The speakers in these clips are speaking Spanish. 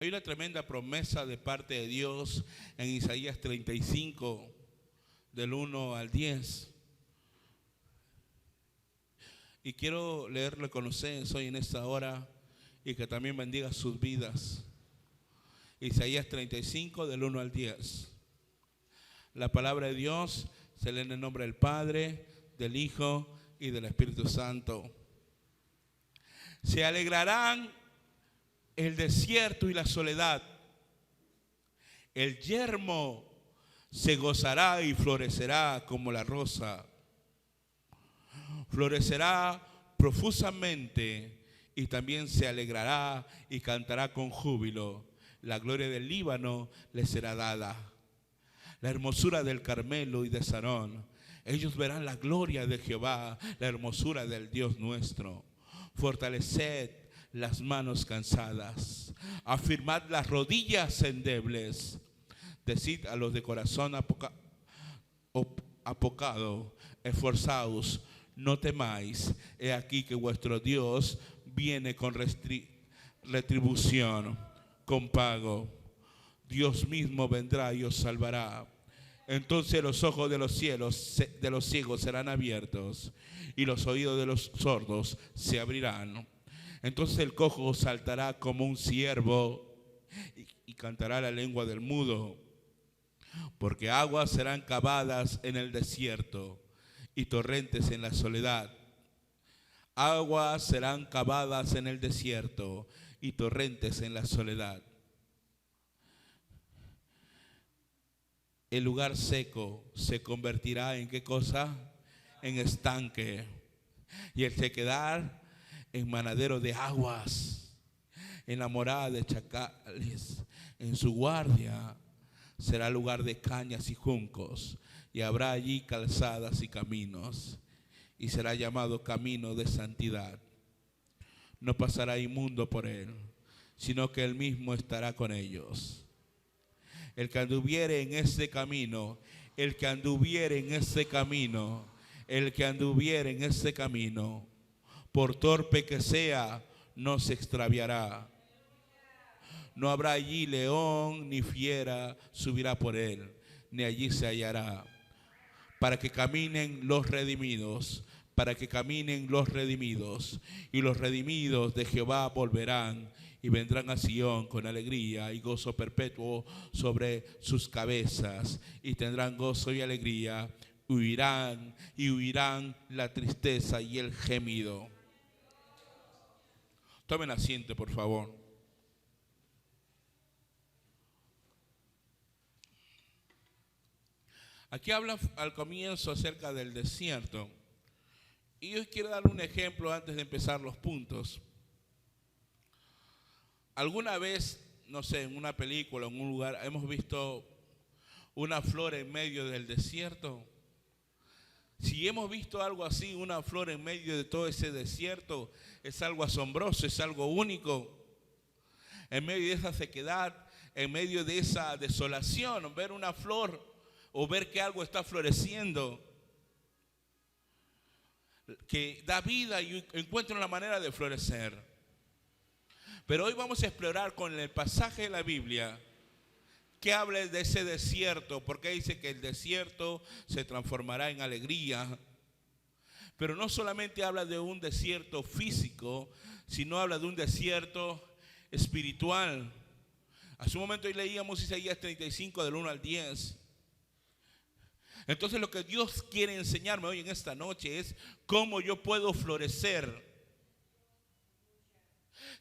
Hay una tremenda promesa de parte de Dios en Isaías 35, del 1 al 10. Y quiero leerlo con ustedes hoy en esta hora y que también bendiga sus vidas. Isaías 35, del 1 al 10. La palabra de Dios se lee en el nombre del Padre, del Hijo y del Espíritu Santo. Se alegrarán el desierto y la soledad. El yermo se gozará y florecerá como la rosa. Florecerá profusamente y también se alegrará y cantará con júbilo. La gloria del Líbano le será dada. La hermosura del Carmelo y de Sarón. Ellos verán la gloria de Jehová, la hermosura del Dios nuestro. Fortaleced las manos cansadas, afirmad las rodillas endebles. Decid a los de corazón apocado, esforzaos, no temáis. He aquí que vuestro Dios viene con retribución, con pago. Dios mismo vendrá y os salvará. Entonces los ojos de los ciegos serán abiertos y los oídos de los sordos se abrirán. Entonces el cojo saltará como un ciervo y cantará la lengua del mudo, porque aguas serán cavadas en el desierto y torrentes en la soledad. Aguas serán cavadas en el desierto y torrentes en la soledad. El lugar seco se convertirá en ¿qué cosa? En estanque. Y el sequedad en manadero de aguas. En la morada de chacales, en su guardia será lugar de cañas y juncos. Y habrá allí calzadas y caminos. Y será llamado camino de santidad. No pasará inmundo por él, sino que él mismo estará con ellos. El que anduviere en ese camino, el que anduviere en ese camino, el que anduviere en ese camino, por torpe que sea, no se extraviará. No habrá allí león ni fiera subirá por él, ni allí se hallará. Para que caminen los redimidos, para que caminen los redimidos, y los redimidos de Jehová volverán y vendrán a Sión con alegría y gozo perpetuo sobre sus cabezas, y tendrán gozo y alegría, huirán la tristeza y el gemido. Tomen asiento, por favor. Aquí habla al comienzo acerca del desierto. Y yo quiero dar un ejemplo antes de empezar los puntos. ¿Alguna vez, no sé, en una película, en un lugar, hemos visto una flor en medio del desierto? Si hemos visto algo así, una flor en medio de todo ese desierto, es algo asombroso, es algo único. En medio de esa sequedad, en medio de esa desolación, ver una flor o ver que algo está floreciendo, que da vida y encuentra una manera de florecer. Pero hoy vamos a explorar con el pasaje de la Biblia que habla de ese desierto, porque dice que el desierto se transformará en alegría. Pero no solamente habla de un desierto físico, sino habla de un desierto espiritual. Hace un momento hoy leíamos Isaías 35 del 1 al 10. Entonces lo que Dios quiere enseñarme hoy en esta noche es cómo yo puedo florecer.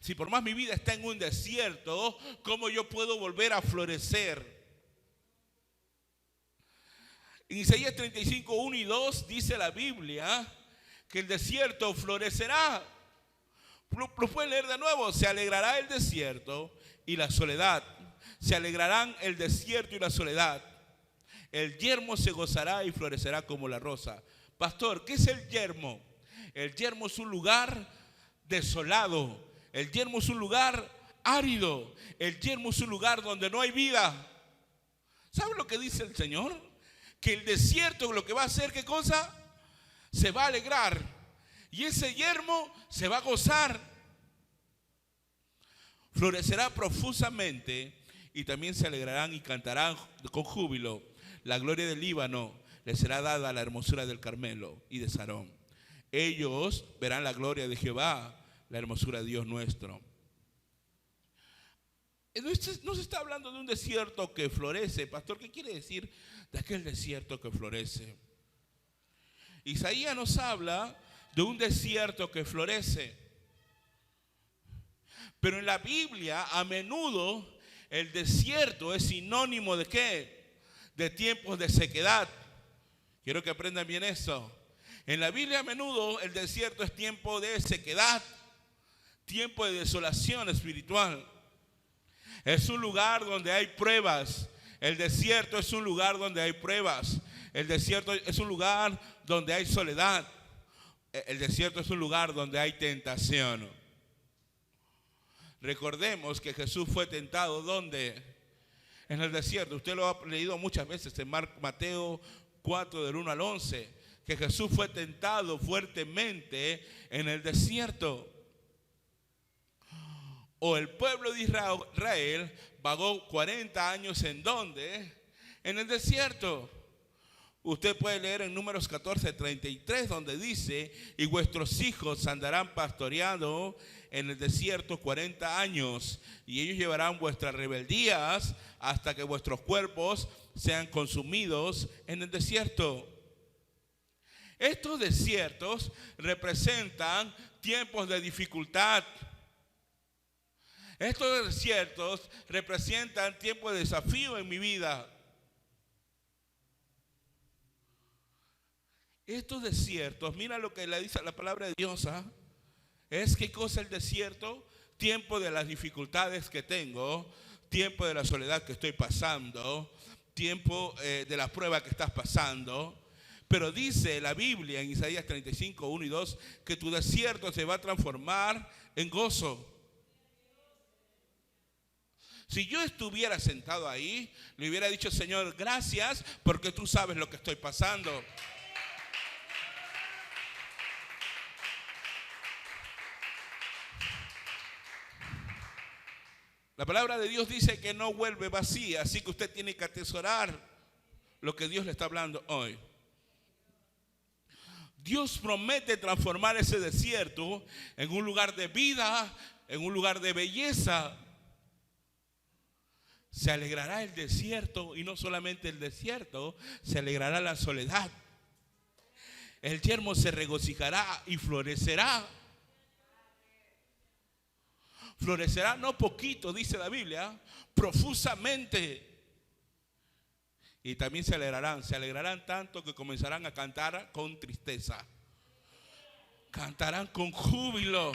Si por más mi vida está en un desierto, ¿cómo yo puedo volver a florecer? En Isaías 35, 1 y 2 dice la Biblia que el desierto florecerá. Lo pueden leer de nuevo. Se alegrará el desierto y la soledad. Se alegrarán el desierto y la soledad. El yermo se gozará y florecerá como la rosa. Pastor, ¿qué es el yermo? El yermo es un lugar desolado. El yermo es un lugar árido. El yermo es un lugar donde no hay vida. ¿Sabe lo que dice el Señor? Que el desierto lo que va a hacer, ¿qué cosa? Se va a alegrar. Y ese yermo se va a gozar. Florecerá profusamente y también se alegrarán y cantarán con júbilo. La gloria del Líbano les será dada la hermosura del Carmelo y de Sarón. Ellos verán la gloria de Jehová, la hermosura de Dios nuestro. No se está hablando de un desierto que florece. Pastor, ¿qué quiere decir de aquel desierto que florece? Isaías nos habla de un desierto que florece. Pero en la Biblia a menudo el desierto es sinónimo de ¿qué? De tiempos de sequedad. Quiero que aprendan bien eso. En la Biblia a menudo el desierto es tiempo de sequedad, tiempo de desolación espiritual. Es un lugar donde hay pruebas. El desierto es un lugar donde hay pruebas. El desierto es un lugar donde hay soledad. El desierto es un lugar donde hay tentación. Recordemos que Jesús fue tentado ¿dónde? En el desierto. Usted lo ha leído muchas veces en Mateo 4 del 1 al 11. Que Jesús fue tentado fuertemente en el desierto. O el pueblo de Israel vagó 40 años ¿en dónde? En el desierto. Usted puede leer en Números 14:33 donde dice: y vuestros hijos andarán pastoreando en el desierto 40 años, y ellos llevarán vuestras rebeldías hasta que vuestros cuerpos sean consumidos en el desierto. Estos desiertos representan tiempos de dificultad. Estos desiertos representan tiempos de desafío en mi vida. Estos desiertos, mira lo que le dice la palabra de Dios, es ¿qué cosa el desierto? Tiempo de las dificultades que tengo, tiempo de la soledad que estoy pasando, tiempo de la prueba que estás pasando. Pero dice la Biblia en Isaías 35, 1 y 2 que tu desierto se va a transformar en gozo. Si yo estuviera sentado ahí, le hubiera dicho: Señor, gracias porque tú sabes lo que estoy pasando. La palabra de Dios dice que no vuelve vacía, así que usted tiene que atesorar lo que Dios le está hablando hoy. Dios promete transformar ese desierto en un lugar de vida, en un lugar de belleza. Se alegrará el desierto, y no solamente el desierto, se alegrará la soledad. El yermo se regocijará y florecerá. Florecerá no poquito, dice la Biblia, profusamente. Y también se alegrarán tanto que comenzarán a cantar con tristeza. Cantarán con júbilo.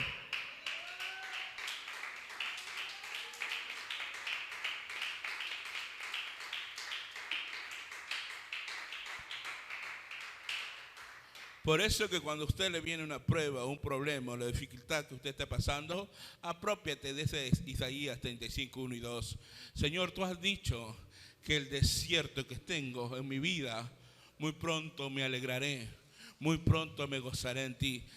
Por eso que cuando a usted le viene una prueba, un problema o la dificultad que usted está pasando, apropiate de ese Isaías 35, 1 y 2. Señor, tú has dicho que el desierto que tengo en mi vida, muy pronto me alegraré, muy pronto me gozaré en ti.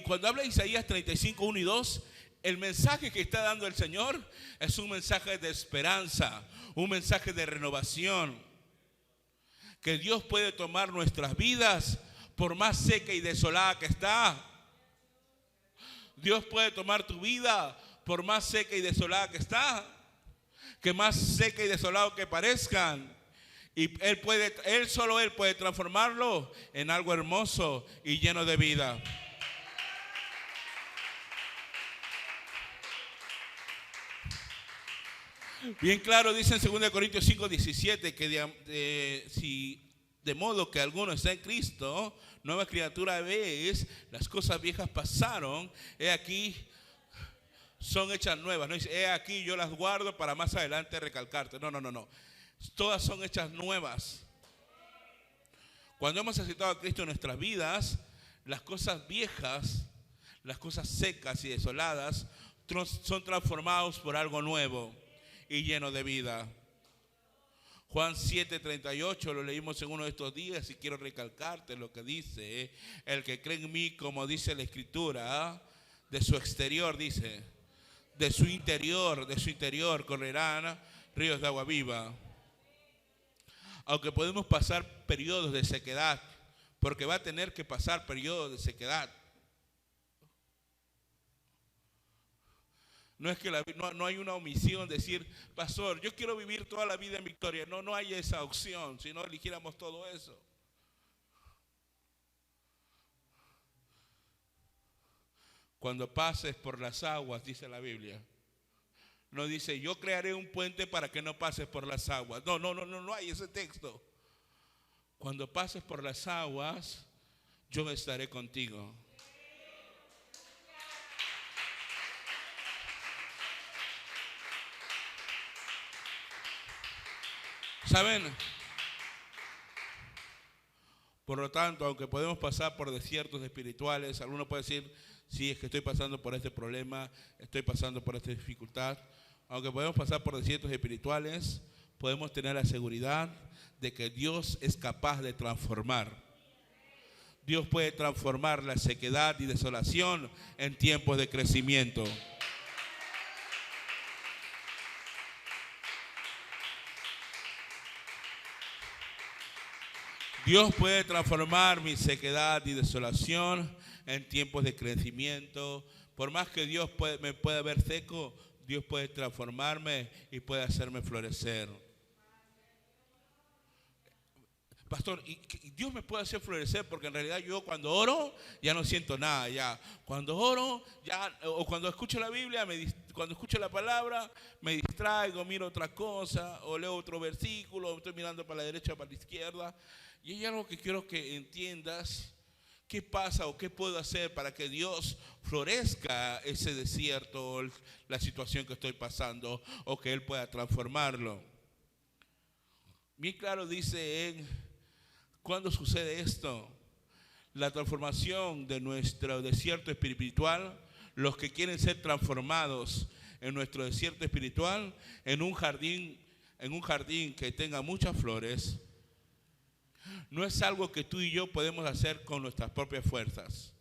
Cuando habla Isaías 35, 1 y 2, el mensaje que está dando el Señor es un mensaje de esperanza, un mensaje de renovación. Que Dios puede tomar nuestras vidas por más seca y desolada que está. Dios puede tomar tu vida por más seca y desolada que está. Que más seca y desolado que parezcan. Y solo Él puede transformarlo en algo hermoso y lleno de vida. Bien claro dice en 2 Corintios 5, 17 que de modo que alguno está en Cristo, nueva criatura es, las cosas viejas pasaron, he aquí son hechas nuevas. No dice, he aquí yo las guardo para más adelante recalcarte. No. Todas son hechas nuevas. Cuando hemos aceptado a Cristo en nuestras vidas, las cosas viejas, las cosas secas y desoladas son transformados por algo nuevo y lleno de vida. Juan 7:38 lo leímos en uno de estos días y quiero recalcarte lo que dice: el que cree en mí, como dice la Escritura, de su exterior, dice, de su interior correrán ríos de agua viva. Aunque podemos pasar periodos de sequedad, porque va a tener que pasar periodos de sequedad. No es que no hay una omisión, decir, pastor, yo quiero vivir toda la vida en victoria. No hay esa opción, si no eligiéramos todo eso. Cuando pases por las aguas, dice la Biblia. No dice, yo crearé un puente para que no pases por las aguas. No hay ese texto. Cuando pases por las aguas, yo estaré contigo. ¿Saben? Por lo tanto, aunque podemos pasar por desiertos espirituales, alguno puede decir, sí, es que estoy pasando por este problema, estoy pasando por esta dificultad. Aunque podemos pasar por desiertos espirituales, podemos tener la seguridad de que Dios es capaz de transformar. Dios puede transformar la sequedad y desolación en tiempos de crecimiento. Dios puede transformar mi sequedad y desolación en tiempos de crecimiento. Por más que Dios me pueda ver seco, Dios puede transformarme y puede hacerme florecer. Pastor, ¿y Dios me puede hacer florecer? Porque en realidad yo cuando oro ya no siento nada. Ya cuando oro, o cuando escucho la Biblia, cuando escucho la palabra, me distraigo, miro otra cosa, o leo otro versículo, estoy mirando para la derecha o para la izquierda. Y hay algo que quiero que entiendas. ¿Qué pasa o qué puedo hacer para que Dios florezca ese desierto, la situación que estoy pasando, o que Él pueda transformarlo? Bien claro dice ¿cuándo sucede esto? La transformación de nuestro desierto espiritual, los que quieren ser transformados en nuestro desierto espiritual, en un jardín que tenga muchas flores, no es algo que tú y yo podemos hacer con nuestras propias fuerzas.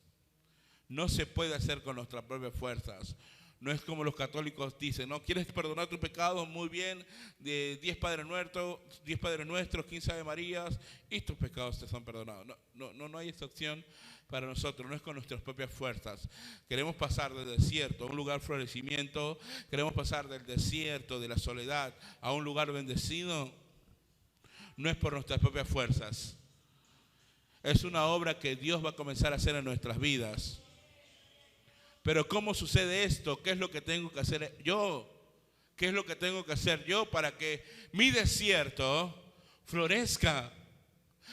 No se puede hacer con nuestras propias fuerzas. No es como los católicos dicen, ¿no? ¿Quieres perdonar tus pecados? Muy bien, de 10 Padres Nuestros, 15 Ave Marías, y tus pecados te son perdonados. No hay esta opción para nosotros, no es con nuestras propias fuerzas. Queremos pasar del desierto a un lugar de florecimiento, queremos pasar del desierto, de la soledad, a un lugar bendecido. No es por nuestras propias fuerzas. Es una obra que Dios va a comenzar a hacer en nuestras vidas. Pero ¿cómo sucede esto? ¿Qué es lo que tengo que hacer yo? ¿Qué es lo que tengo que hacer yo para que mi desierto florezca?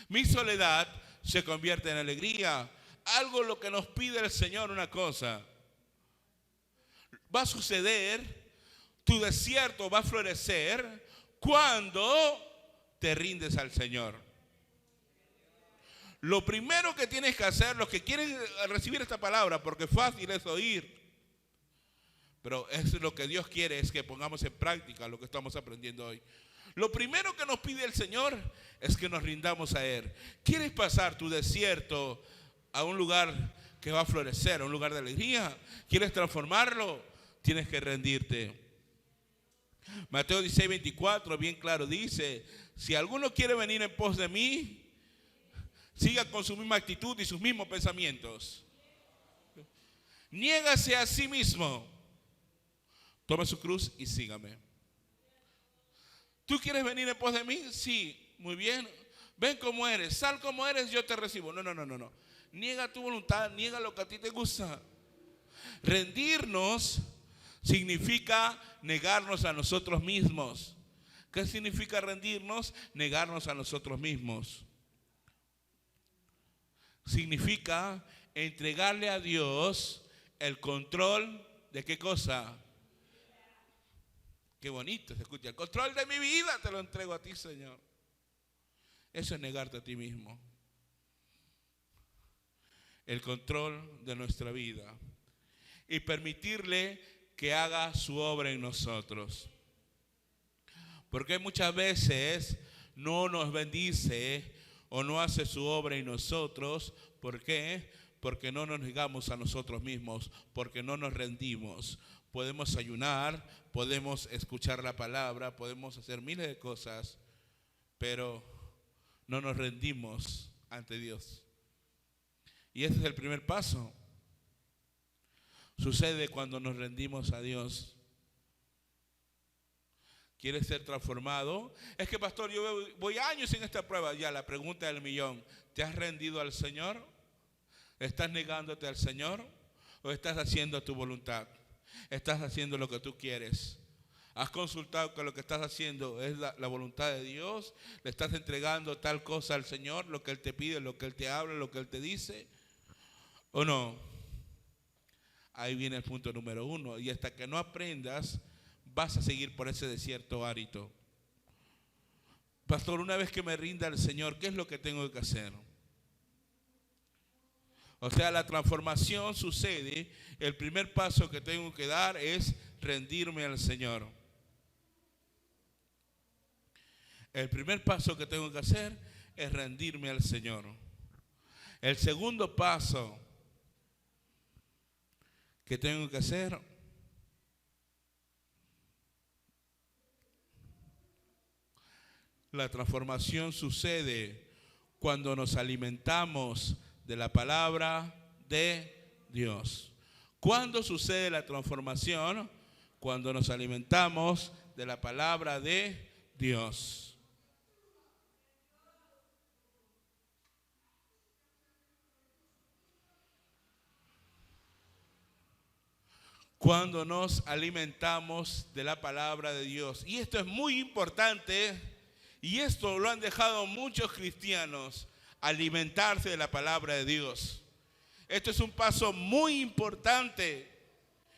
Mi soledad se convierta en alegría. Algo lo que nos pide el Señor, una cosa. Va a suceder, tu desierto va a florecer cuando te rindes al Señor. Lo primero que tienes que hacer, los que quieren recibir esta palabra, porque fácil es oír, pero es lo que Dios quiere, es que pongamos en práctica lo que estamos aprendiendo hoy. Lo primero que nos pide el Señor es que nos rindamos a Él. ¿Quieres pasar tu desierto a un lugar que va a florecer, a un lugar de alegría? ¿Quieres transformarlo? Tienes que rendirte. Mateo 16:24 bien claro dice, si alguno quiere venir en pos de mí, siga con su misma actitud y sus mismos pensamientos. Niégase a sí mismo. Tome su cruz y sígame. ¿Tú quieres venir en pos de mí? Sí, muy bien. Ven como eres, sal como eres, yo te recibo. No. Niega tu voluntad, niega lo que a ti te gusta. Rendirnos significa negarnos a nosotros mismos. ¿Qué significa rendirnos? Negarnos a nosotros mismos. Significa entregarle a Dios el control de ¿qué cosa? Qué bonito se escucha. El control de mi vida te lo entrego a ti, Señor. Eso es negarte a ti mismo. El control de nuestra vida. Y permitirle que haga su obra en nosotros. Porque muchas veces no nos bendice o no hace su obra en nosotros. ¿Por qué? Porque no nos negamos a nosotros mismos, porque no nos rendimos, podemos ayunar, podemos escuchar la palabra, podemos hacer miles de cosas, pero no nos rendimos ante Dios. Y ese es el primer paso. Sucede cuando nos rendimos a Dios. ¿Quieres ser transformado? Es que, pastor, yo voy años en esta prueba. Ya, la pregunta del millón. ¿Te has rendido al Señor? ¿Estás negándote al Señor? ¿O estás haciendo tu voluntad? ¿Estás haciendo lo que tú quieres? ¿Has consultado que lo que estás haciendo es la voluntad de Dios? ¿Le estás entregando tal cosa al Señor? ¿Lo que Él te pide, lo que Él te habla, lo que Él te dice? ¿O no? Ahí viene el punto número 1. Y hasta que no aprendas, vas a seguir por ese desierto árido. Pastor, una vez que me rinda al Señor, ¿qué es lo que tengo que hacer? O sea, la transformación sucede. El primer paso que tengo que dar es rendirme al Señor. El primer paso que tengo que hacer es rendirme al Señor. El segundo paso que tengo que hacer, la transformación sucede cuando nos alimentamos de la palabra de Dios. ¿Cuándo sucede la transformación? Cuando nos alimentamos de la palabra de Dios. Cuando nos alimentamos de la palabra de Dios. Y esto es muy importante, y esto lo han dejado muchos cristianos, alimentarse de la palabra de Dios. Esto es un paso muy importante.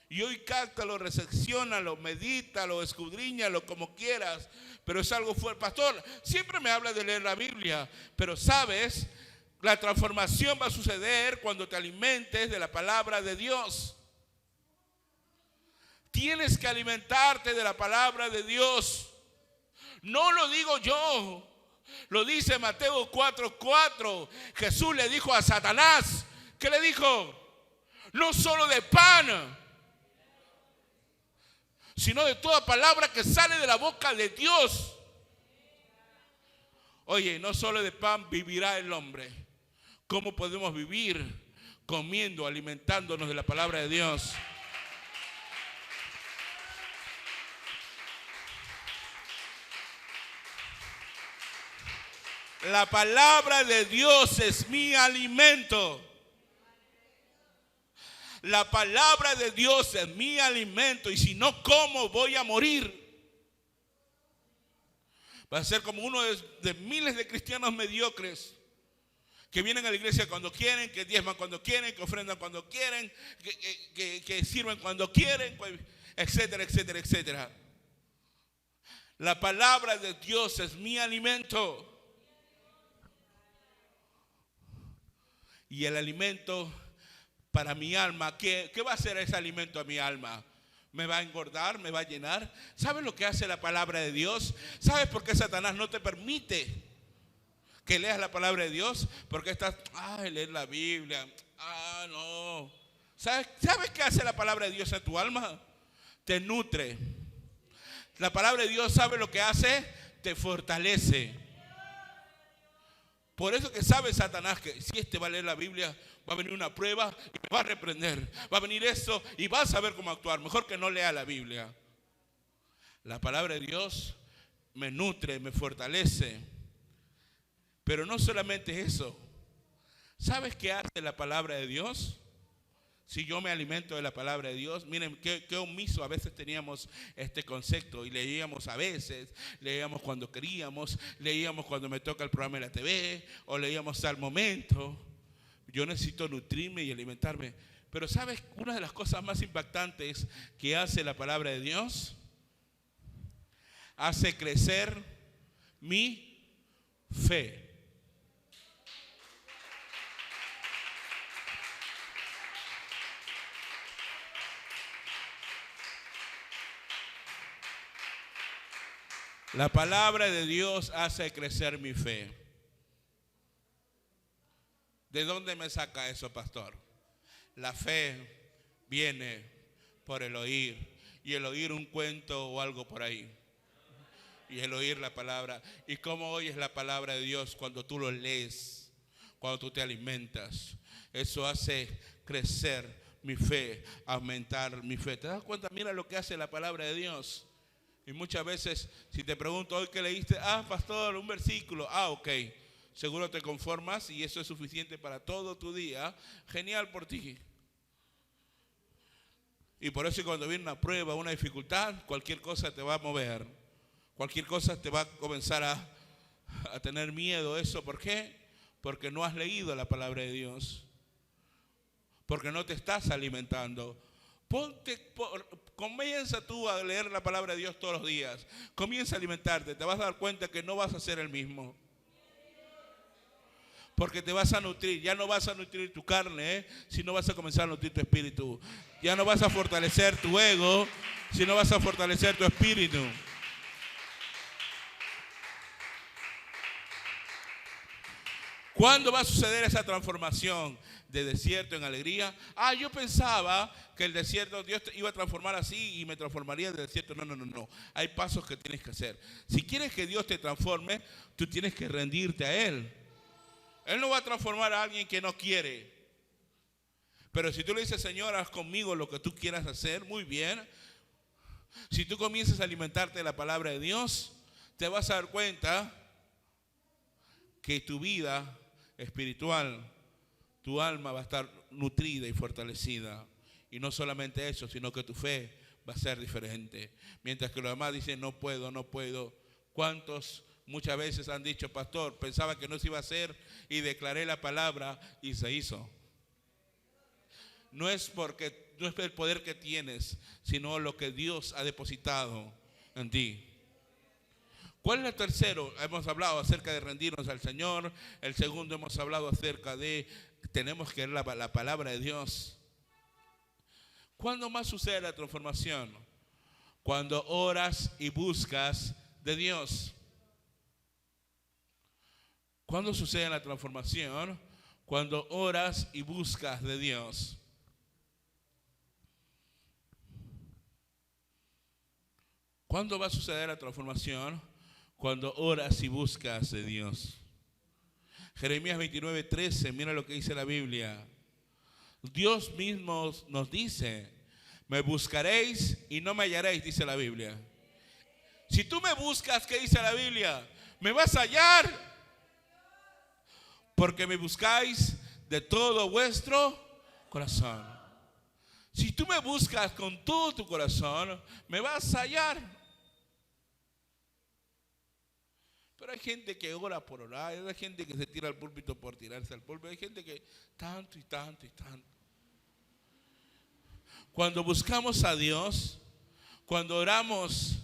Y hoy cáptalo, recepciónalo, medítalo, escudriñalo como quieras, pero es algo fuerte. Pastor, siempre me habla de leer la Biblia, pero sabes, la transformación va a suceder cuando te alimentes de la palabra de Dios. Tienes que alimentarte de la palabra de Dios. No lo digo yo, lo dice Mateo 4:4. Jesús le dijo a Satanás, ¿qué le dijo? No solo de pan, sino de toda palabra que sale de la boca de Dios. Oye, no solo de pan vivirá el hombre. ¿Cómo podemos vivir? Comiendo, alimentándonos de la palabra de Dios. La palabra de Dios es mi alimento. La palabra de Dios es mi alimento. Y si no como, voy a morir. Va a ser como uno de miles de cristianos mediocres que vienen a la iglesia cuando quieren, que diezman cuando quieren, que ofrendan cuando quieren, que sirven cuando quieren, etcétera, etcétera, etcétera. La palabra de Dios es mi alimento. Y el alimento para mi alma, ¿qué va a hacer ese alimento a mi alma? ¿Me va a engordar? ¿Me va a llenar? ¿Sabes lo que hace la palabra de Dios? ¿Sabes por qué Satanás no te permite que leas la palabra de Dios? Porque estás, leer la Biblia, no. ¿Sabes qué hace la palabra de Dios a tu alma? Te nutre. La palabra de Dios, ¿sabe lo que hace? Te fortalece. Por eso que sabe Satanás que si va a leer la Biblia, va a venir una prueba y me va a reprender. Va a venir esto y va a saber cómo actuar. Mejor que no lea la Biblia. La palabra de Dios me nutre, me fortalece. Pero no solamente eso. ¿Sabes qué hace la palabra de Dios? Si yo me alimento de la palabra de Dios, miren qué omiso a veces teníamos este concepto y leíamos a veces, leíamos cuando queríamos, leíamos cuando me toca el programa de la TV o leíamos al momento. Yo necesito nutrirme y alimentarme. Pero ¿sabes una de las cosas más impactantes que hace la palabra de Dios? Hace crecer mi fe. La palabra de Dios hace crecer mi fe. ¿De dónde me saca eso, pastor? La fe viene por el oír y el oír un cuento o algo por ahí. Y el oír la palabra. ¿Y cómo oyes la palabra de Dios? Cuando tú lo lees, cuando tú te alimentas. Eso hace crecer mi fe, aumentar mi fe. ¿Te das cuenta? Mira lo que hace la palabra de Dios. Y muchas veces, si te pregunto hoy qué leíste, pastor, un versículo, ok, seguro te conformas y eso es suficiente para todo tu día. Genial por ti. Y por eso cuando viene una prueba, una dificultad, cualquier cosa te va a mover. Cualquier cosa te va a comenzar a tener miedo. ¿Eso por qué? Porque no has leído la palabra de Dios. Porque no te estás alimentando. Comienza tú a leer la palabra de Dios todos los días. Comienza a alimentarte. Te vas a dar cuenta que no vas a ser el mismo. Porque te vas a nutrir. Ya no vas a nutrir tu carne, sino vas a comenzar a nutrir tu espíritu. Ya no vas a fortalecer tu ego, sino vas a fortalecer tu espíritu. ¿Cuándo va a suceder esa transformación de desierto en alegría? Yo pensaba que el desierto Dios te iba a transformar así y me transformaría del desierto. No. Hay pasos que tienes que hacer. Si quieres que Dios te transforme, tú tienes que rendirte a Él. Él no va a transformar a alguien que no quiere. Pero si tú le dices, Señor, haz conmigo lo que tú quieras hacer, muy bien. Si tú comienzas a alimentarte de la palabra de Dios, te vas a dar cuenta que tu vida espiritual, tu alma va a estar nutrida y fortalecida. Y no solamente eso, sino que tu fe va a ser diferente. Mientras que los demás dicen, no puedo. ¿Cuántos muchas veces han dicho, pastor, pensaba que no se iba a hacer y declaré la palabra y se hizo? No es el poder que tienes, sino lo que Dios ha depositado en ti. ¿Cuál es el tercero? Hemos hablado acerca de rendirnos al Señor. El segundo hemos hablado acerca de tenemos que leer la palabra de Dios. ¿Cuándo más sucede la transformación? Cuando oras y buscas de Dios. ¿Cuándo sucede la transformación? Cuando oras y buscas de Dios. ¿Cuándo va a suceder la transformación? Cuando oras y buscas de Dios. Jeremías 29:13, mira lo que dice la Biblia. Dios mismo nos dice, me buscaréis y no me hallaréis, dice la Biblia. Si tú me buscas, ¿qué dice la Biblia? Me vas a hallar. Porque me buscáis de todo vuestro corazón. Si tú me buscas con todo tu corazón, me vas a hallar. Pero hay gente que ora por orar, hay gente que se tira al púlpito por tirarse al púlpito, hay gente que tanto y tanto y tanto. Cuando buscamos a Dios, cuando oramos,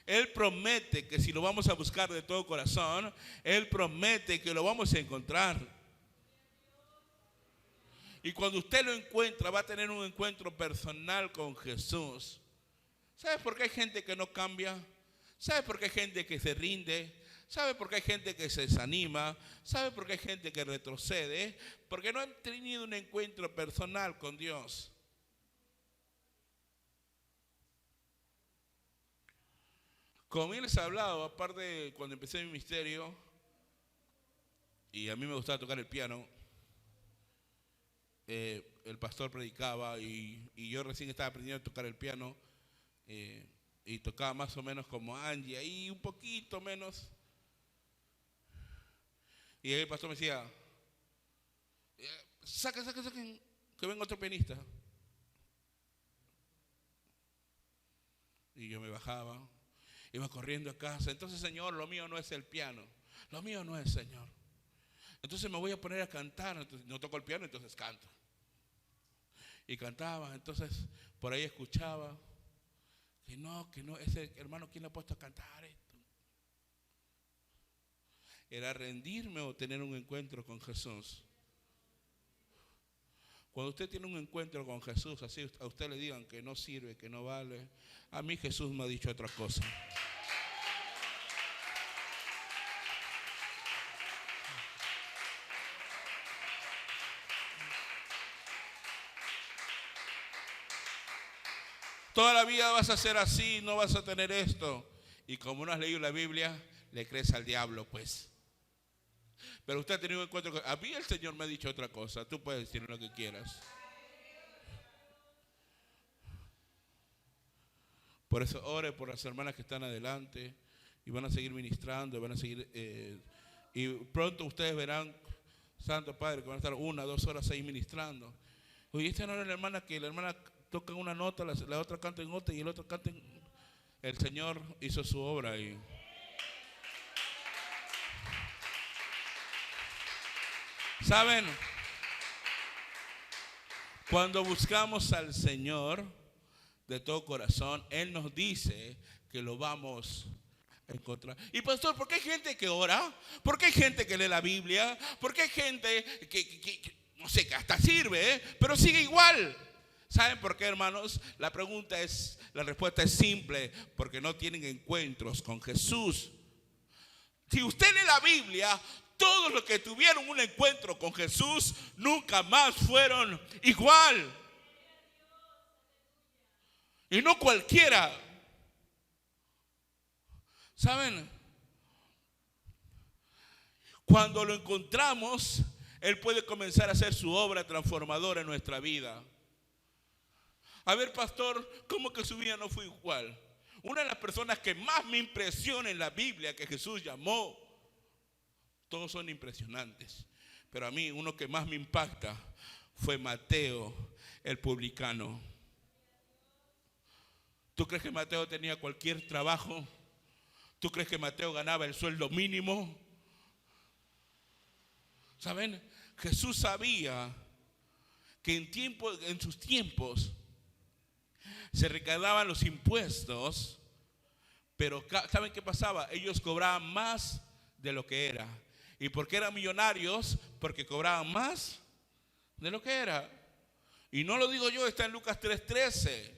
Él promete que si lo vamos a buscar de todo corazón, Él promete que lo vamos a encontrar. Y cuando usted lo encuentra, va a tener un encuentro personal con Jesús. ¿Sabe por qué hay gente que no cambia? ¿Sabe por qué hay gente que se rinde? ¿Sabe por qué hay gente que se desanima? ¿Sabe por qué hay gente que retrocede? Porque no han tenido un encuentro personal con Dios. Como bien les he hablado, aparte cuando empecé mi ministerio, y a mí me gustaba tocar el piano, el pastor predicaba y yo recién estaba aprendiendo a tocar el piano y tocaba más o menos como Angie, ahí un poquito menos. Y el pastor me decía, saquen, que venga otro pianista. Y yo me bajaba, iba corriendo a casa. Entonces, Señor, lo mío no es el piano. Lo mío no es, Señor. Entonces me voy a poner a cantar. Entonces, no toco el piano, entonces canto. Y cantaba, entonces por ahí escuchaba que no, ese hermano, ¿quién le ha puesto a cantar esto? Era rendirme o tener un encuentro con Jesús. Cuando usted tiene un encuentro con Jesús, así a usted le digan que no sirve, que no vale. A mí Jesús me ha dicho otra cosa. Toda la vida vas a ser así, no vas a tener esto. Y como no has leído la Biblia, le crees al diablo, pues. Pero usted ha tenido un encuentro con... A mí el Señor me ha dicho otra cosa. Tú puedes decir lo que quieras. Por eso ore por las hermanas que están adelante y van a seguir ministrando, van a seguir... y pronto ustedes verán, Santo Padre, que van a estar 1 o 2 horas ahí ministrando. Oye, esta no era la hermana que la hermana toca una nota, la otra canta en otra y el otro canta en... El Señor hizo su obra ahí. ¿Saben? Cuando buscamos al Señor de todo corazón, Él nos dice que lo vamos a encontrar. Y pastor, ¿por qué hay gente que ora? ¿Por qué hay gente que lee la Biblia? ¿Por qué hay gente que no sé, que hasta sirve, pero sigue igual? ¿Saben por qué, hermanos? La respuesta es simple, porque no tienen encuentros con Jesús. Si usted lee la Biblia, todos los que tuvieron un encuentro con Jesús nunca más fueron igual. Y no cualquiera. ¿Saben? Cuando lo encontramos, Él puede comenzar a hacer su obra transformadora en nuestra vida. A ver, pastor, ¿cómo que su vida no fue igual? Una de las personas que más me impresiona en la Biblia, que Jesús llamó, todos son impresionantes, pero a mí uno que más me impacta fue Mateo, el publicano. ¿Tú crees que Mateo tenía cualquier trabajo? ¿Tú crees que Mateo ganaba el sueldo mínimo? ¿Saben? Jesús sabía que en sus tiempos se recaudaban los impuestos, pero ¿saben qué pasaba? Ellos cobraban más de lo que era. ¿Y por qué eran millonarios? Porque cobraban más de lo que era. Y no lo digo yo, está en Lucas 3:13.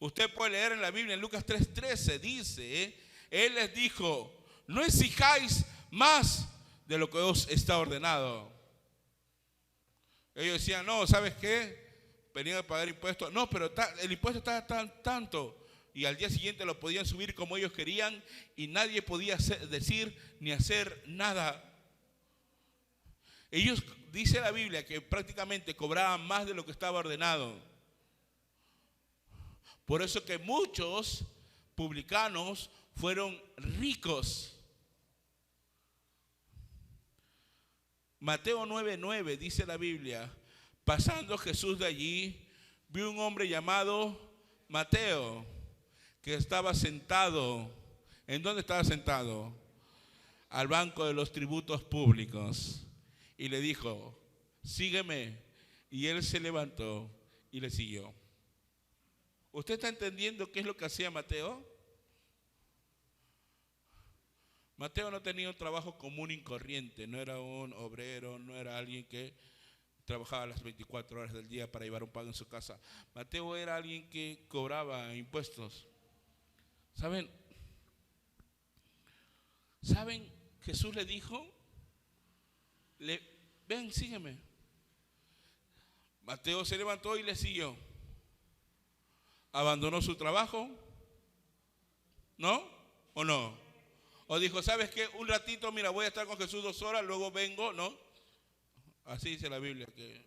Usted puede leer en la Biblia, en Lucas 3:13 dice, Él les dijo, no exijáis más de lo que os está ordenado. Ellos decían, no, ¿sabes qué? Venían a pagar impuestos. No, pero el impuesto está tanto. Y al día siguiente lo podían subir como ellos querían y nadie podía decir ni hacer nada. Ellos, dice la Biblia, que prácticamente cobraban más de lo que estaba ordenado. Por eso que muchos publicanos fueron ricos. Mateo 9:9 dice la Biblia, pasando Jesús de allí, vio un hombre llamado Mateo, que estaba sentado. ¿En dónde estaba sentado? Al banco de los tributos públicos. Y le dijo, sígueme. Y él se levantó y le siguió. ¿Usted está entendiendo qué es lo que hacía Mateo? Mateo no tenía un trabajo común y corriente. No era un obrero, no era alguien que trabajaba las 24 horas del día para llevar un pan en su casa. Mateo era alguien que cobraba impuestos. ¿Saben? Jesús le dijo, ven, sígueme. Mateo se levantó y le siguió. ¿Abandonó su trabajo? ¿No? ¿O no? ¿O dijo, sabes qué? Un ratito, mira, voy a estar con Jesús 2 horas, luego vengo? ¿No? Así dice la Biblia. Que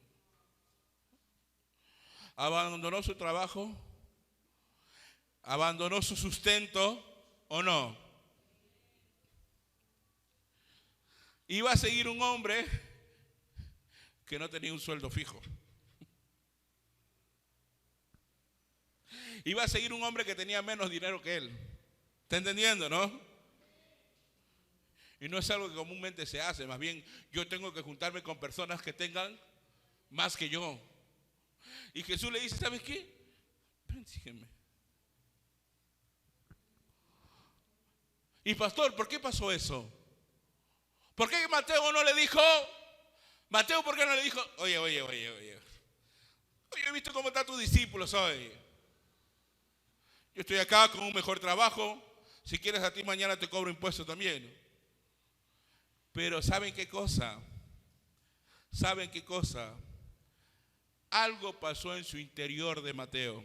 abandonó su trabajo, abandonó su sustento, ¿o no? Iba a seguir un hombre que no tenía un sueldo fijo. Iba a seguir un hombre que tenía menos dinero que él. ¿Está entendiendo, no? Y no es algo que comúnmente se hace. Más bien, yo tengo que juntarme con personas que tengan más que yo. Y Jesús le dice, ¿sabes qué? Ven, sígueme. Y pastor, ¿por qué pasó eso? ¿Por qué Mateo no le dijo? Mateo, ¿por qué no le dijo? Oye, he visto cómo están tus discípulos hoy. Yo estoy acá con un mejor trabajo. Si quieres a ti mañana te cobro impuestos también. Pero ¿saben qué cosa? ¿Saben qué cosa? Algo pasó en su interior de Mateo.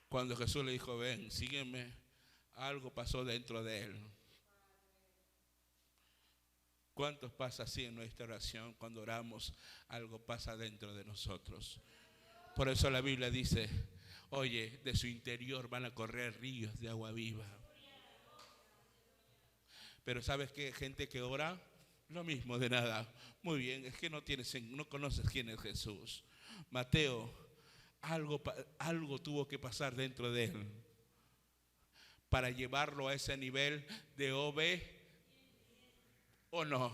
Cuando Jesús le dijo, ven, sígueme, algo pasó dentro de él. ¿Cuántos pasa así en nuestra oración? Cuando oramos, algo pasa dentro de nosotros. Por eso la Biblia dice, oye, de su interior van a correr ríos de agua viva. Pero ¿sabes qué? Gente que ora, lo mismo de nada. Muy bien, es que no conoces quién es Jesús. Mateo, algo tuvo que pasar dentro de él para llevarlo a ese nivel de obediencia. ¿O no?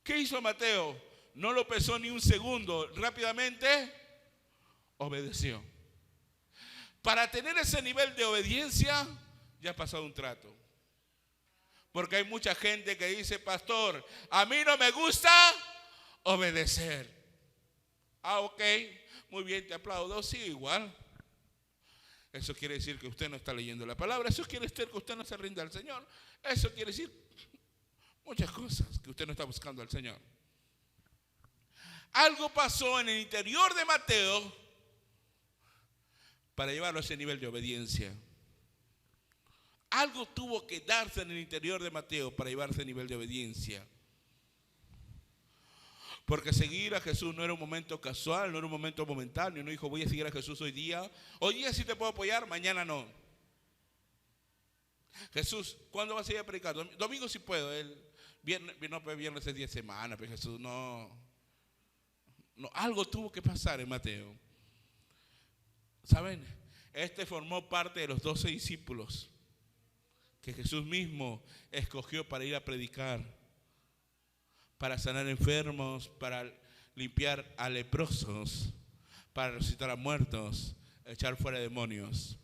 ¿Qué hizo Mateo? No lo pensó ni un segundo, rápidamente obedeció. Para tener ese nivel de obediencia ya ha pasado un trato. Porque hay mucha gente que dice, pastor, a mí no me gusta obedecer. Ah, ok, muy bien, te aplaudo, sí, igual. Eso quiere decir que usted no está leyendo la palabra. Eso quiere decir que usted no se rinde al Señor. Eso quiere decir muchas cosas, que usted no está buscando al Señor. Algo pasó en el interior de Mateo para llevarlo a ese nivel de obediencia. Algo tuvo que darse en el interior de Mateo para llevarse a ese nivel de obediencia. Porque seguir a Jesús no era un momento casual, no era un momento momentáneo. No dijo, voy a seguir a Jesús hoy día. Hoy día sí te puedo apoyar, mañana no. Jesús, ¿cuándo vas a ir a predicar? Domingo sí puedo. Viernes es día de semana, pero Jesús no. Algo tuvo que pasar en Mateo. ¿Saben? Este formó parte de los 12 discípulos que Jesús mismo escogió para ir a predicar, para sanar enfermos, para limpiar a leprosos, para resucitar a muertos, echar fuera demonios.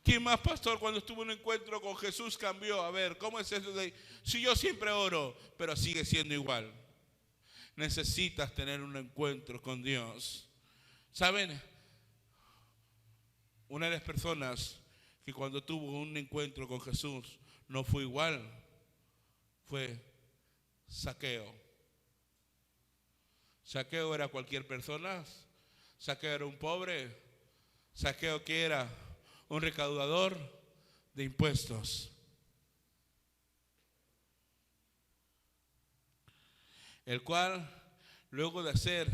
¿Quién más, pastor, cuando estuvo en un encuentro con Jesús cambió? A ver, ¿cómo es eso de, si yo siempre oro, pero sigue siendo igual? Necesitas tener un encuentro con Dios. ¿Saben? Una de las personas que cuando tuvo un encuentro con Jesús no fue igual, fue Zaqueo. Zaqueo era cualquier persona. Zaqueo era un pobre. Zaqueo que era un recaudador de impuestos. El cual, luego de hacer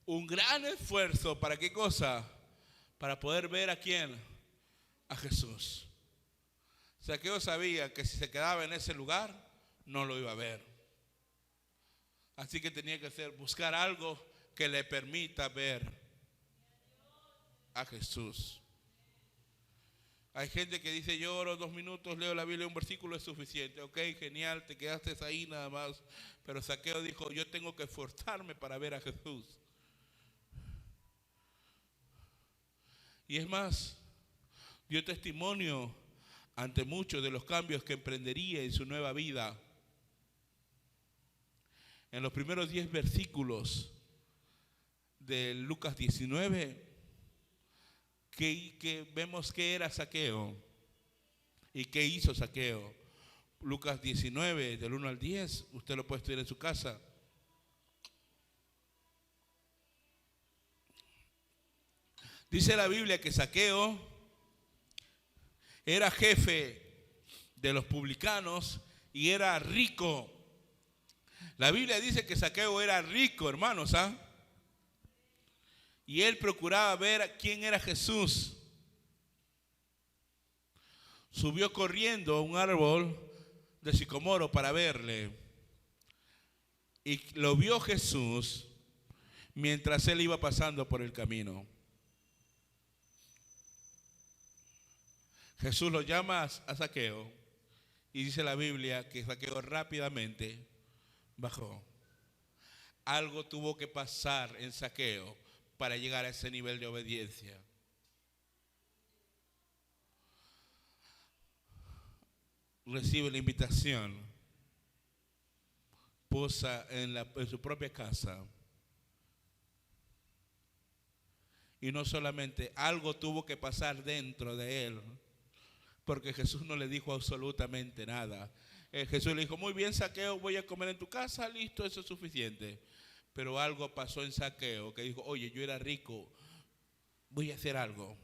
un gran esfuerzo, ¿para qué cosa? Para poder ver a quién, a Jesús. Zaqueo sabía que si se quedaba en ese lugar, no lo iba a ver. Así que tenía que buscar algo que le permita ver a Jesús. Hay gente que dice, yo oro 2 minutos, leo la Biblia, un versículo es suficiente. Ok, genial, te quedaste ahí nada más. Pero Zaqueo dijo, yo tengo que esforzarme para ver a Jesús. Y es más, dio testimonio ante muchos de los cambios que emprendería en su nueva vida. En los primeros 10 versículos de Lucas 19, que vemos que era Zaqueo y qué hizo Zaqueo. Lucas 19, del 1 al 10, usted lo puede estudiar en su casa. Dice la Biblia que Zaqueo era jefe de los publicanos y era rico. La Biblia dice que Zaqueo era rico, hermanos, ¿ah? Y él procuraba ver quién era Jesús. Subió corriendo a un árbol de sicomoro para verle. Y lo vio Jesús mientras él iba pasando por el camino. Jesús lo llama a Zaqueo y dice la Biblia que Zaqueo rápidamente bajó. Algo tuvo que pasar en Zaqueo para llegar a ese nivel de obediencia. Recibe la invitación, posa en su propia casa. Y no solamente, algo tuvo que pasar dentro de él, porque Jesús no le dijo absolutamente nada. Jesús le dijo, muy bien, Zaqueo, voy a comer en tu casa, listo, eso es suficiente. Pero algo pasó en Zaqueo que dijo, oye, yo era rico, voy a hacer algo.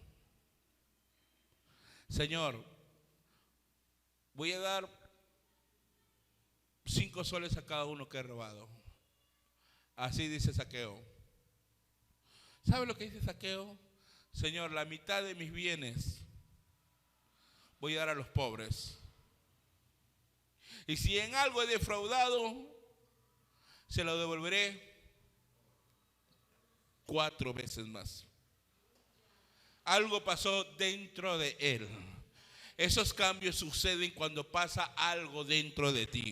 Señor, voy a dar 5 soles a cada uno que he robado. Así dice Zaqueo. ¿Sabe lo que dice Zaqueo? Señor, la mitad de mis bienes voy a dar a los pobres. Y si en algo he defraudado, se lo devolveré 4 veces más. Algo pasó dentro de él. Esos cambios suceden cuando pasa algo dentro de ti.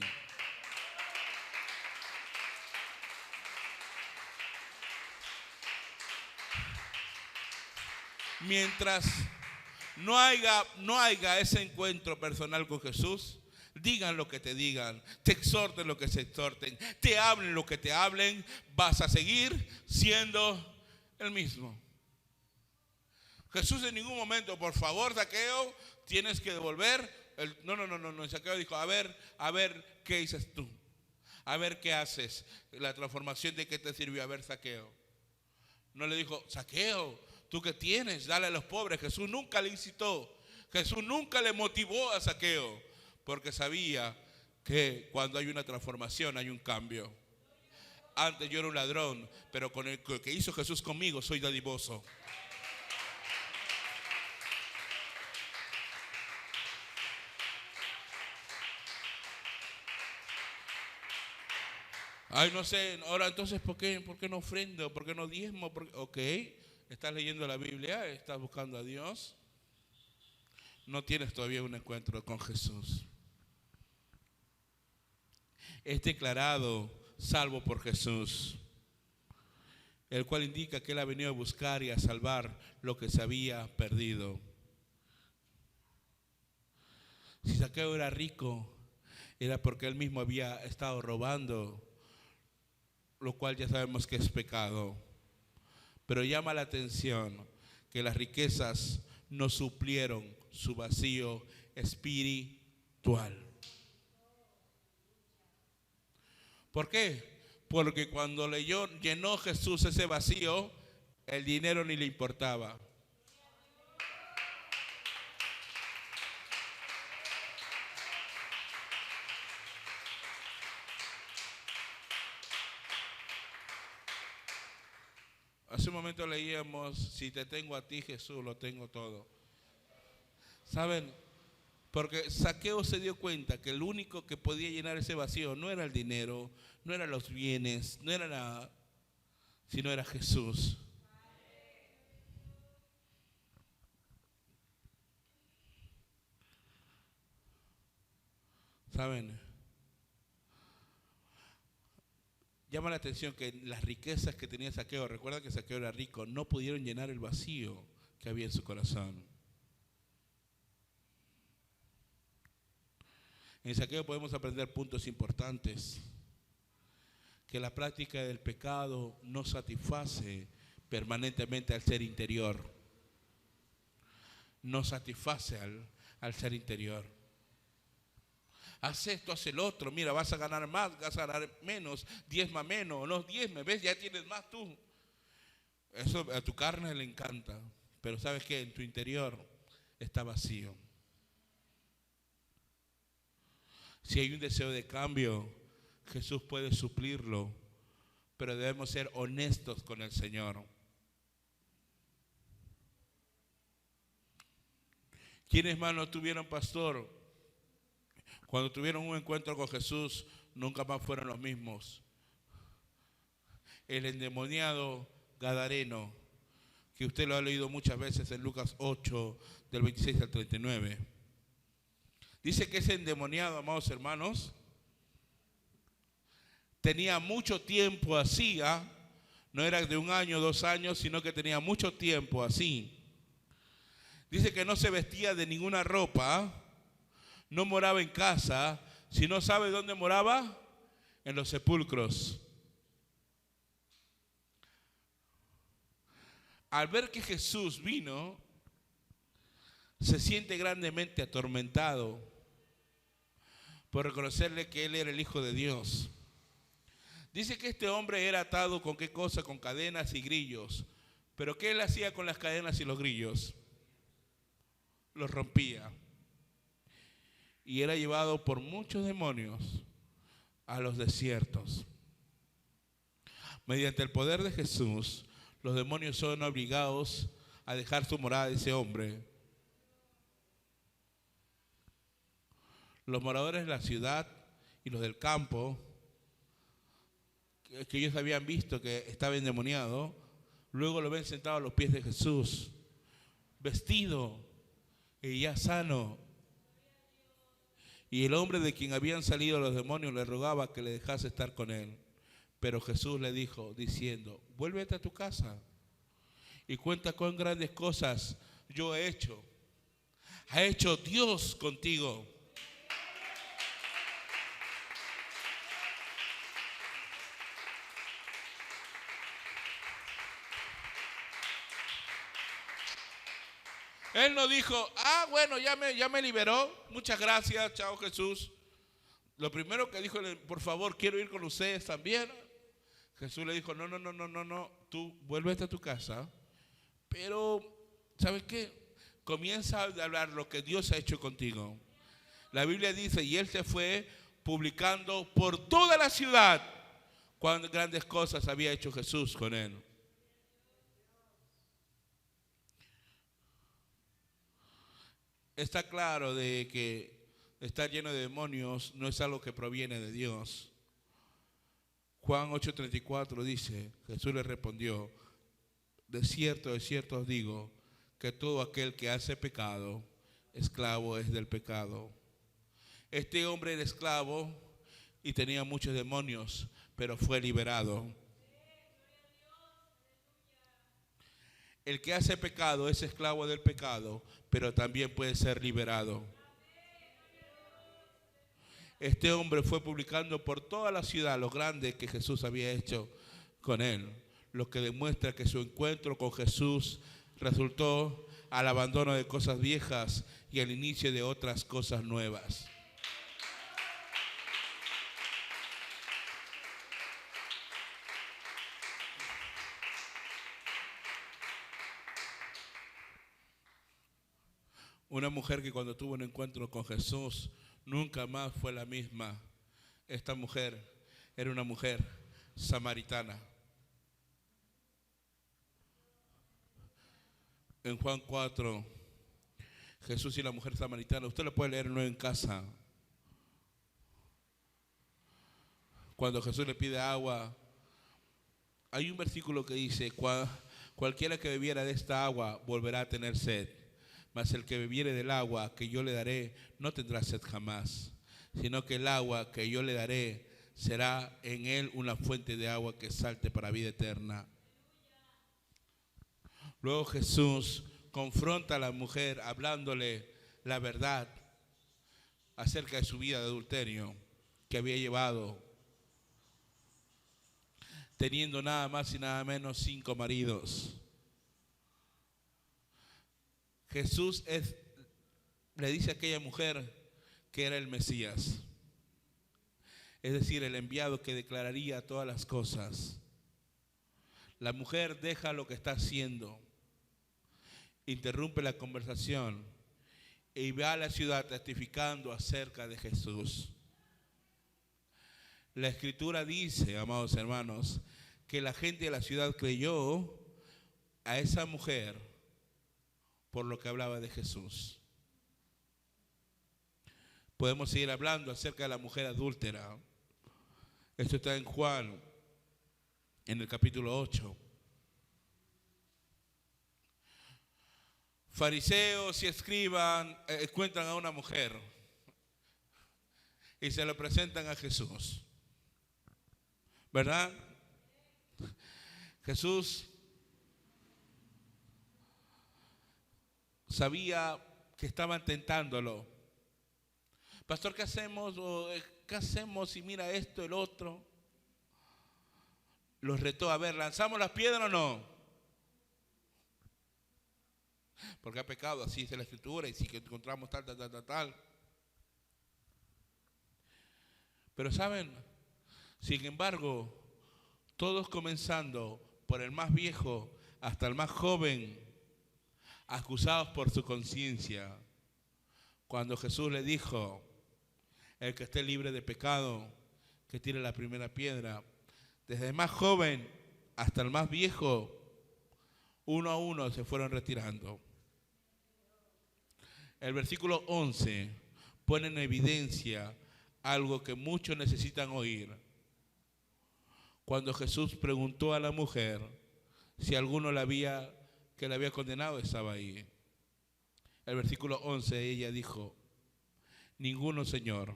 Mientras no haya ese encuentro personal con Jesús, digan lo que te digan, te exhorten lo que se exhorten, te hablen lo que te hablen, vas a seguir siendo el mismo. Jesús en ningún momento, por favor, Zaqueo, tienes que devolver. No. Zaqueo dijo, a ver, ¿qué dices tú? A ver, ¿qué haces? La transformación, ¿de qué te sirvió? A ver, Zaqueo. No le dijo, Zaqueo, ¿tú qué tienes? Dale a los pobres. Jesús nunca le incitó. Jesús nunca le motivó a Zaqueo, porque sabía que cuando hay una transformación hay un cambio. Antes yo era un ladrón, pero con el que hizo Jesús conmigo soy dadivoso. Ay, no sé, ahora entonces, ¿por qué no ofrendo? ¿Por qué no diezmo? Ok, estás leyendo la Biblia, estás buscando a Dios. No tienes todavía un encuentro con Jesús. Es declarado salvo por Jesús, el cual indica que Él ha venido a buscar y a salvar lo que se había perdido. Si Zaqueo era rico, era porque él mismo había estado robando, lo cual ya sabemos que es pecado. Pero llama la atención que las riquezas no suplieron su vacío espiritual. ¿Por qué? Porque cuando llenó Jesús ese vacío, el dinero ni le importaba. Hace un momento leíamos, si te tengo a ti, Jesús, lo tengo todo. ¿Saben? Porque Zaqueo se dio cuenta que el único que podía llenar ese vacío no era el dinero, no eran los bienes, no era nada, sino era Jesús. ¿Saben? Llama la atención que las riquezas que tenía Zaqueo, recuerda que Zaqueo era rico, no pudieron llenar el vacío que había en su corazón. En Zaqueo podemos aprender puntos importantes. Que la práctica del pecado no satisface permanentemente al ser interior. No satisface al ser interior. Haz esto, haz el otro, mira, vas a ganar más, vas a ganar menos, diezma menos, no diezme, ves, ya tienes más tú. Eso a tu carne le encanta, pero ¿sabes qué? En tu interior está vacío. Si hay un deseo de cambio, Jesús puede suplirlo, pero debemos ser honestos con el Señor. ¿Quiénes más no tuvieron pastor? Cuando tuvieron un encuentro con Jesús, nunca más fueron los mismos. El endemoniado gadareno, que usted lo ha leído muchas veces en Lucas 8, del 26 al 39. Dice que ese endemoniado, amados hermanos, tenía mucho tiempo así, no era de 1 año, 2 años, sino que tenía mucho tiempo así. Dice que no se vestía de ninguna ropa, no moraba en casa, sino ¿sabe dónde moraba? En los sepulcros. Al ver que Jesús vino, se siente grandemente atormentado por reconocerle que Él era el Hijo de Dios. Dice que este hombre era atado con qué cosa, con cadenas y grillos. Pero ¿qué él hacía con las cadenas y los grillos? Los rompía. Y era llevado por muchos demonios a los desiertos. Mediante el poder de Jesús, los demonios son obligados a dejar su morada de ese hombre. Los moradores de la ciudad y los del campo, que ellos habían visto que estaba endemoniado, luego lo ven sentado a los pies de Jesús, vestido y ya sano. Y el hombre de quien habían salido los demonios le rogaba que le dejase estar con él. Pero Jesús le dijo, diciendo, vuélvete a tu casa y cuenta cuán grandes cosas yo he hecho. Ha hecho Dios contigo. Él no dijo, bueno, ya me liberó, muchas gracias, chao Jesús. Lo primero que dijo, por favor, quiero ir con ustedes también. Jesús le dijo, no, tú vuélvete a tu casa, pero, ¿sabes qué? Comienza a hablar lo que Dios ha hecho contigo. La Biblia dice, y él se fue publicando por toda la ciudad cuán grandes cosas había hecho Jesús con él. Está claro de que estar lleno de demonios no es algo que proviene de Dios. Juan 8:34 dice, Jesús le respondió, de cierto os digo, que todo aquel que hace pecado, esclavo es del pecado. Este hombre era esclavo y tenía muchos demonios, pero fue liberado. El que hace pecado es esclavo del pecado, pero también puede ser liberado. Este hombre fue publicando por toda la ciudad lo grande que Jesús había hecho con él, lo que demuestra que su encuentro con Jesús resultó al abandono de cosas viejas y al inicio de otras cosas nuevas. Una mujer que cuando tuvo un encuentro con Jesús nunca más fue la misma. Esta mujer era una mujer samaritana. En Juan 4, Jesús y la mujer samaritana, usted lo puede leer en casa. Cuando Jesús le pide agua, hay un versículo que dice, cualquiera que bebiera de esta agua volverá a tener sed. Mas el que bebiere del agua que yo le daré no tendrá sed jamás, sino que el agua que yo le daré será en él una fuente de agua que salte para vida eterna. Luego Jesús confronta a la mujer hablándole la verdad acerca de su vida de adulterio que había llevado, teniendo nada más y nada menos 5 maridos. Jesús le dice a aquella mujer que era el Mesías, es decir, el enviado que declararía todas las cosas. La mujer deja lo que está haciendo, interrumpe la conversación y va a la ciudad testificando acerca de Jesús. La Escritura dice, amados hermanos, que la gente de la ciudad creyó a esa mujer por lo que hablaba de Jesús. Podemos seguir hablando acerca de la mujer adúltera. Esto está en Juan, en el capítulo 8. Fariseos y escribas encuentran a una mujer y se lo presentan a Jesús, ¿verdad? Jesús sabía que estaban tentándolo. Pastor, ¿qué hacemos? ¿Qué hacemos si mira esto, el otro? Los retó, a ver, ¿lanzamos las piedras o no? Porque ha pecado, así dice la Escritura, y si encontramos tal. Pero saben, sin embargo, todos comenzando por el más viejo hasta el más joven, acusados por su conciencia. Cuando Jesús le dijo, el que esté libre de pecado, que tire la primera piedra, desde el más joven hasta el más viejo, uno a uno se fueron retirando. El versículo 11 pone en evidencia algo que muchos necesitan oír. Cuando Jesús preguntó a la mujer si alguno que la había condenado estaba ahí. El versículo 11, ella dijo, ninguno, Señor.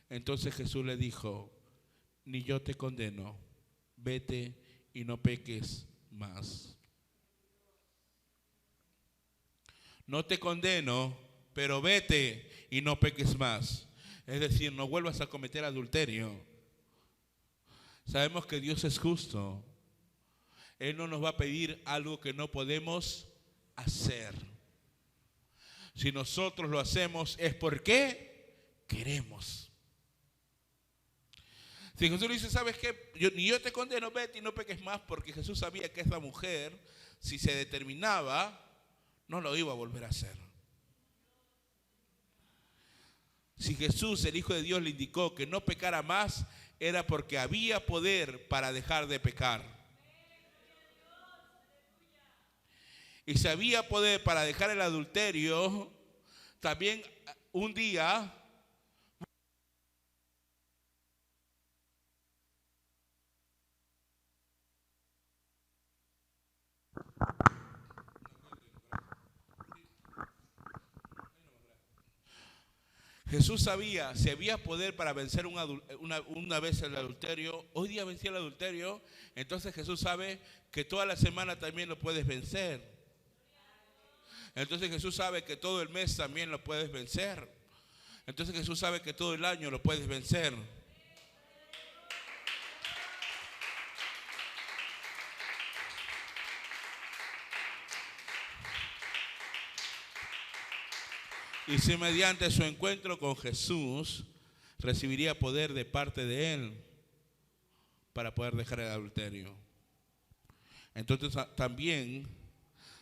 Entonces Jesús le dijo, ni yo te condeno, vete y no peques más. No te condeno, pero vete y no peques más. Es decir, no vuelvas a cometer adulterio. Sabemos que Dios es justo. Él no nos va a pedir algo que no podemos hacer. Si nosotros lo hacemos es porque queremos. Si Jesús le dice, ¿sabes qué? Ni yo te condeno, vete y no peques más, porque Jesús sabía que esta mujer, si se determinaba, no lo iba a volver a hacer. Si Jesús, el Hijo de Dios, le indicó que no pecara más, era porque había poder para dejar de pecar. Y si había poder para dejar el adulterio, también un día Jesús sabía, si había poder para vencer una vez el adulterio, hoy día venció el adulterio, entonces Jesús sabe que toda la semana también lo puedes vencer. Entonces Jesús sabe que todo el mes también lo puedes vencer. Entonces Jesús sabe que todo el año lo puedes vencer. Y si mediante su encuentro con Jesús recibiría poder de parte de Él para poder dejar el adulterio. Entonces también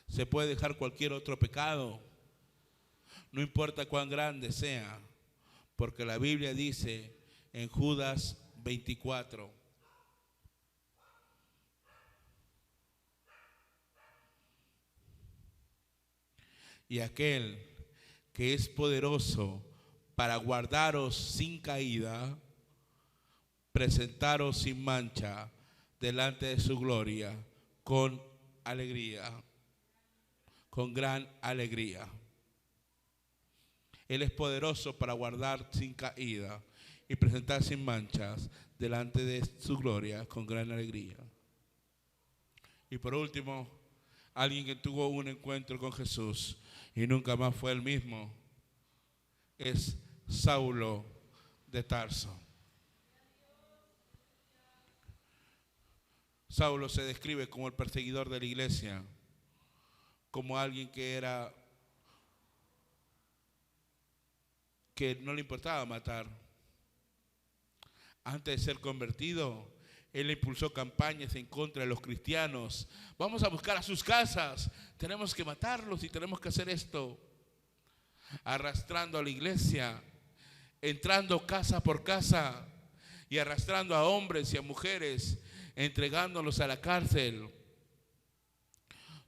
se puede dejar cualquier otro pecado, no importa cuán grande sea, porque la Biblia dice en Judas 24, y aquel que es poderoso para guardaros sin caída, presentaros sin mancha delante de su gloria con alegría, con gran alegría. Él es poderoso para guardar sin caída y presentar sin manchas delante de su gloria con gran alegría. Y por último, alguien que tuvo un encuentro con Jesús y nunca más fue el mismo, es Saulo de Tarso. Saulo se describe como el perseguidor de la iglesia, como alguien que no le importaba matar. Antes de ser convertido, él impulsó campañas en contra de los cristianos. Vamos a buscar a sus casas, tenemos que matarlos y tenemos que hacer esto. Arrastrando a la iglesia, entrando casa por casa y arrastrando a hombres y a mujeres, entregándolos a la cárcel.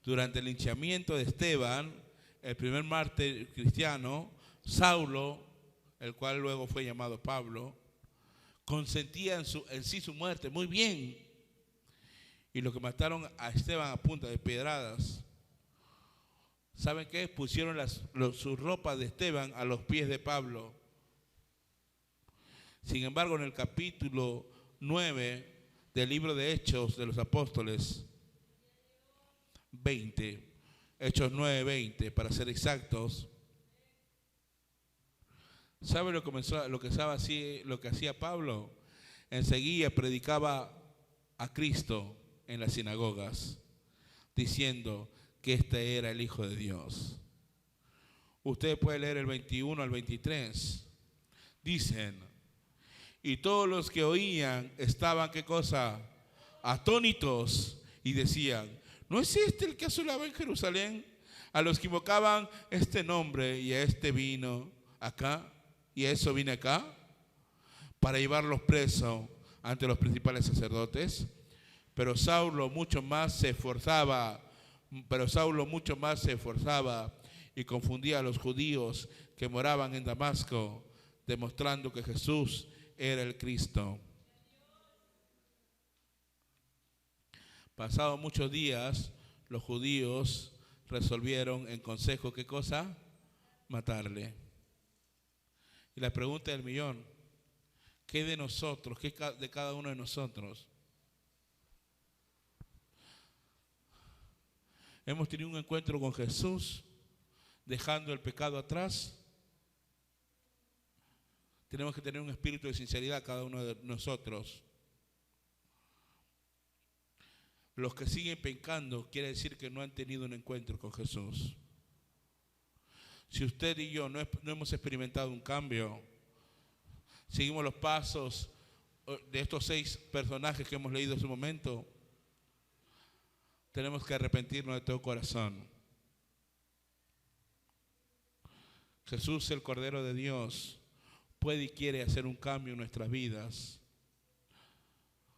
Durante el linchamiento de Esteban, el primer mártir cristiano, Saulo, el cual luego fue llamado Pablo, consentía en sí su muerte muy bien. Y los que mataron a Esteban a punta de pedradas, ¿saben qué? Pusieron sus ropas de Esteban a los pies de Pablo. Sin embargo, en el capítulo 9 del libro de Hechos de los Apóstoles, 20, Hechos 9:20, para ser exactos, ¿sabe lo que hacía Pablo? Enseguida predicaba a Cristo en las sinagogas, diciendo que este era el Hijo de Dios. Usted puede leer el 21 al 23. Dicen, y todos los que oían estaban, ¿qué cosa? atónitos y decían: ¿no es este el que asolaba en Jerusalén a los que invocaban este nombre? Y a este vino acá, y a eso vine acá, para llevarlos presos ante los principales sacerdotes. Pero Saulo mucho más se esforzaba y confundía a los judíos que moraban en Damasco, demostrando que Jesús era el Cristo. Pasados muchos días, los judíos resolvieron en consejo, ¿qué cosa? Matarle. Y la pregunta del millón: ¿qué de nosotros? ¿Qué de cada uno de nosotros? Hemos tenido un encuentro con Jesús, dejando el pecado atrás. Tenemos que tener un espíritu de sinceridad cada uno de nosotros. Los que siguen pecando quiere decir que no han tenido un encuentro con Jesús. Si usted y yo no hemos experimentado un cambio, seguimos los pasos de estos 6 personajes que hemos leído hace un momento, tenemos que arrepentirnos de todo corazón. Jesús, el Cordero de Dios, puede y quiere hacer un cambio en nuestras vidas.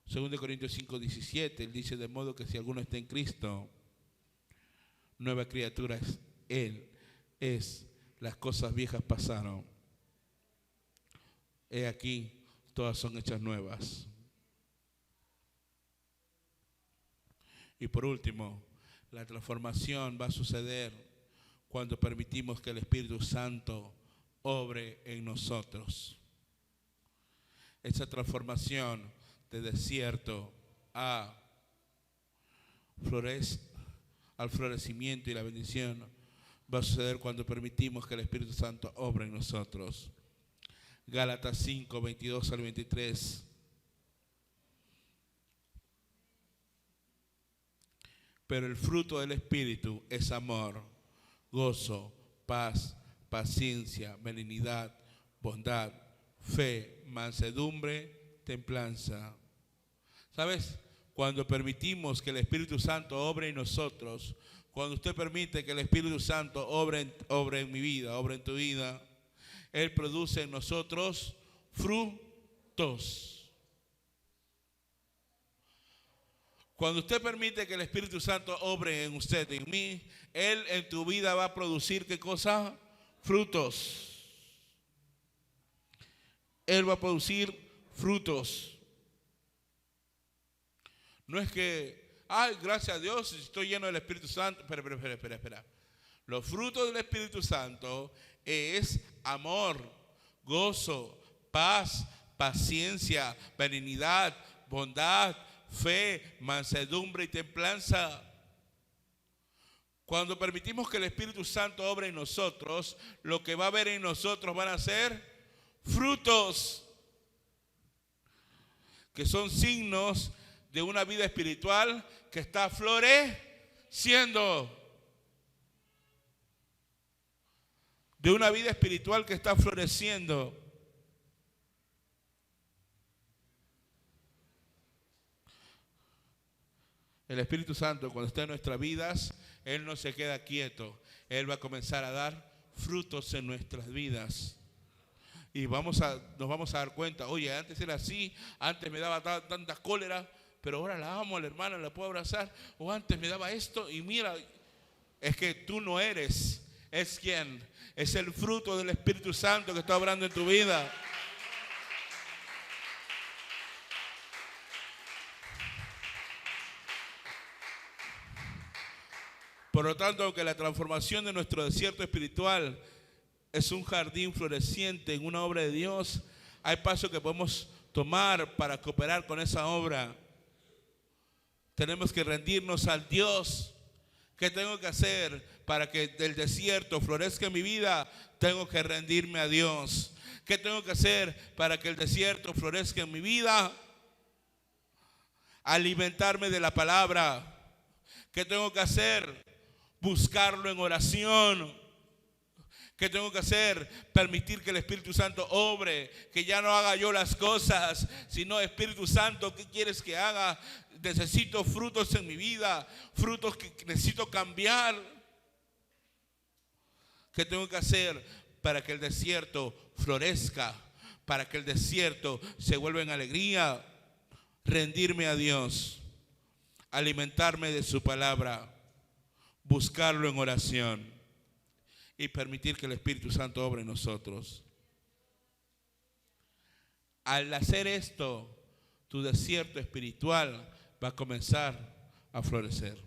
2 Corintios 5:17, él dice: de modo que si alguno está en Cristo, nueva criatura es él. Las cosas viejas pasaron. He aquí, todas son hechas nuevas. Y por último, la transformación va a suceder cuando permitimos que el Espíritu Santo obre en nosotros. Esa transformación de desierto al florecimiento y la bendición va a suceder cuando permitimos que el Espíritu Santo obre en nosotros. Gálatas 5, 22 al 23. Pero el fruto del Espíritu es amor, gozo, paz, paciencia, benignidad, bondad, fe, mansedumbre, templanza. ¿Sabes? Cuando permitimos que el Espíritu Santo obre en nosotros, cuando usted permite que el Espíritu Santo obre en mi vida, obre en tu vida, Él produce en nosotros frutos. Cuando usted permite que el Espíritu Santo obre en usted, en mí, Él en tu vida va a producir, ¿qué cosa? Frutos. Él va a producir frutos. No es que, ay, gracias a Dios, estoy lleno del Espíritu Santo. Espera. Los frutos del Espíritu Santo es amor, gozo, paz, paciencia, benignidad, bondad, fe, mansedumbre y templanza. Cuando permitimos que el Espíritu Santo obre en nosotros, lo que va a haber en nosotros van a ser frutos, que son signos de una vida espiritual que está floreciendo. De una vida espiritual que está floreciendo. El Espíritu Santo, cuando está en nuestras vidas, Él no se queda quieto. Él va a comenzar a dar frutos en nuestras vidas. Y nos vamos a dar cuenta, oye, antes era así, antes me daba tanta cólera, pero ahora la amo a la hermana, la puedo abrazar. O antes me daba esto y mira, es que tú no eres, es quien, es el fruto del Espíritu Santo que está obrando en tu vida. Por lo tanto, aunque la transformación de nuestro desierto espiritual es un jardín floreciente en una obra de Dios, hay pasos que podemos tomar para cooperar con esa obra. Tenemos que rendirnos al Dios. ¿Qué tengo que hacer para que del desierto florezca en mi vida? Tengo que rendirme a Dios. ¿Qué tengo que hacer para que el desierto florezca en mi vida? Alimentarme de la palabra. ¿Qué tengo que hacer? Buscarlo en oración. ¿Qué tengo que hacer? Permitir que el Espíritu Santo obre, que ya no haga yo las cosas, sino Espíritu Santo, ¿qué quieres que haga? Necesito frutos en mi vida, frutos que necesito cambiar. ¿Qué tengo que hacer para que el desierto florezca? Para que el desierto se vuelva en alegría. Rendirme a Dios, alimentarme de su palabra, buscarlo en oración y permitir que el Espíritu Santo obre en nosotros. Al hacer esto, tu desierto espiritual va a comenzar a florecer.